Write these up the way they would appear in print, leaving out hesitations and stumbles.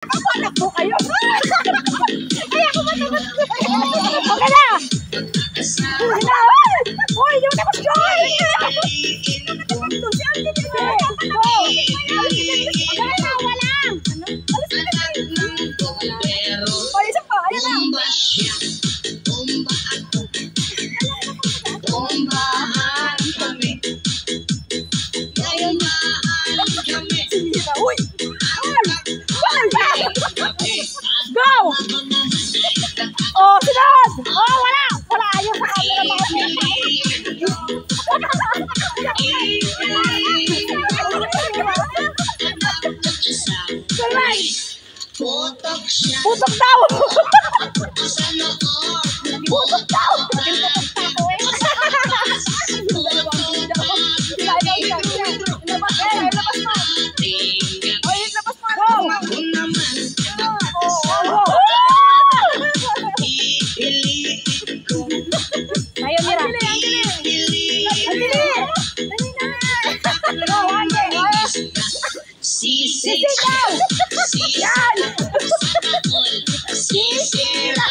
Anak po kayo. Ay, ako ba naman? Okay na. Uy, yung tapos Joy. Go! Oh, sunod! Oh, wala! Wala! Ayaw sa camera mga sunod! Putok daw! Putok daw! Ayo Mira. Sisigaw! Yan! Sisira!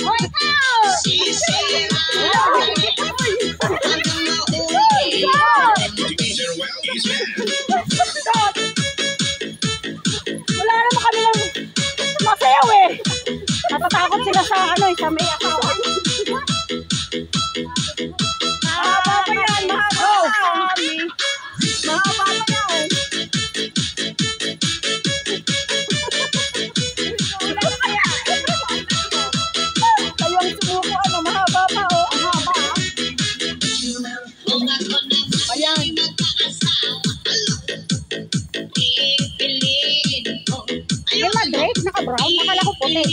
Hoy ka! Sisira! Wala naman kami lang masayaw eh. Natatakot sila sa ano eh, sa may asawa. Mahaba pa yan, mahaba. Mahaba pa yan. Kayo ang sumuko, ano, mahaba pa oh. Mahaba ah. Ayan. Yung Madrid, naka-brown, nakala ko puti.